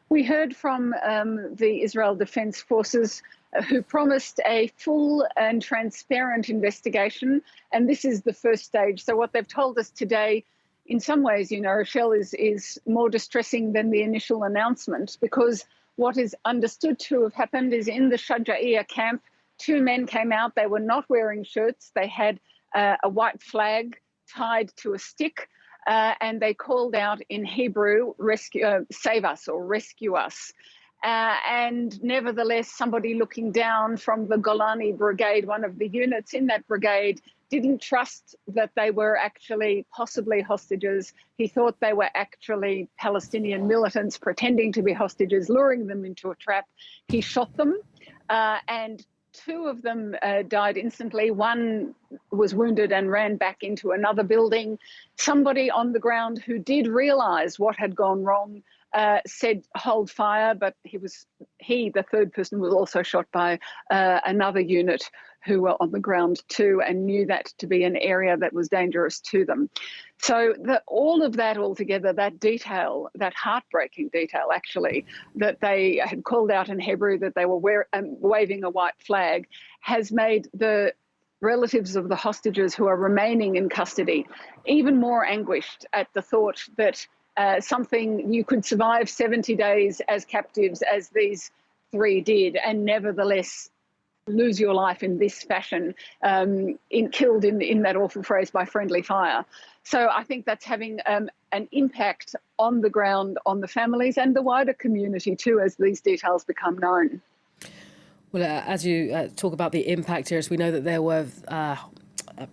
We heard from the Israel Defense Forces who promised a full and transparent investigation, and this is the first stage. So what they've told us today, in some ways, Rochelle, is more distressing than the initial announcement, because what is understood to have happened is in the Shejaiya camp, two men came out. They were not wearing shirts. They had a white flag tied to a stick, and they called out in Hebrew, save us or rescue us. And nevertheless, somebody looking down from the Golani Brigade, one of the units in that brigade, didn't trust that they were actually possibly hostages. He thought they were actually Palestinian militants pretending to be hostages, luring them into a trap. He shot them, and two of them died instantly. One was wounded and ran back into another building. Somebody on the ground who did realise what had gone wrong said hold fire, but the third person, was also shot by another unit who were on the ground too, and knew that to be an area that was dangerous to them. So all of that altogether, that detail, that heartbreaking detail actually, that they had called out in Hebrew that they were waving a white flag, has made the relatives of the hostages who are remaining in custody even more anguished at the thought that you could survive 70 days as captives, as these three did, and nevertheless lose your life in this fashion, killed in that awful phrase by friendly fire. So I think that's having an impact on the ground, on the families and the wider community too, as these details become known. Well, as you talk about the impact, Irris, we know that there were a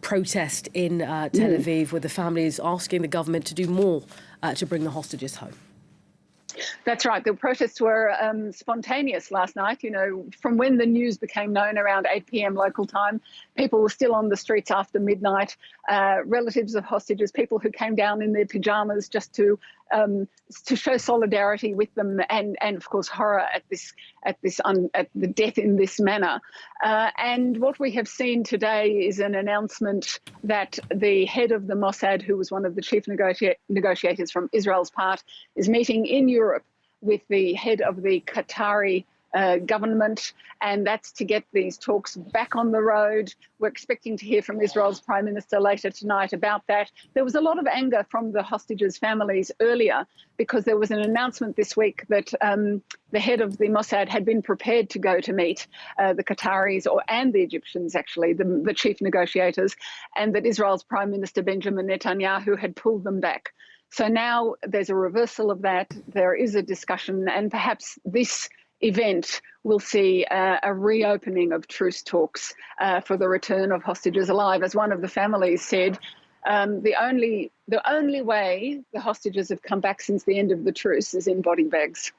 protest in Tel Aviv with the families asking the government to do more to bring the hostages home. That's right. The protests were spontaneous last night. From when the news became known around 8 p.m. local time, people were still on the streets after midnight. Relatives of hostages, people who came down in their pyjamas just to show solidarity with them, and of course horror at the death in this manner. And what we have seen today is an announcement that the head of the Mossad, who was one of the chief negotiators from Israel's part, is meeting in Europe with the head of the Qatari government, and that's to get these talks back on the road. We're expecting to hear from Israel's Prime Minister later tonight about that. There was a lot of anger from the hostages' families earlier, because there was an announcement this week that the head of the Mossad had been prepared to go to meet the Qataris and the Egyptians, actually, the chief negotiators, and that Israel's Prime Minister Benjamin Netanyahu had pulled them back. So now there's a reversal of that. There is a discussion, and perhaps this event will see a reopening of truce talks for the return of hostages alive. As one of the families said, the only way the hostages have come back since the end of the truce is in body bags.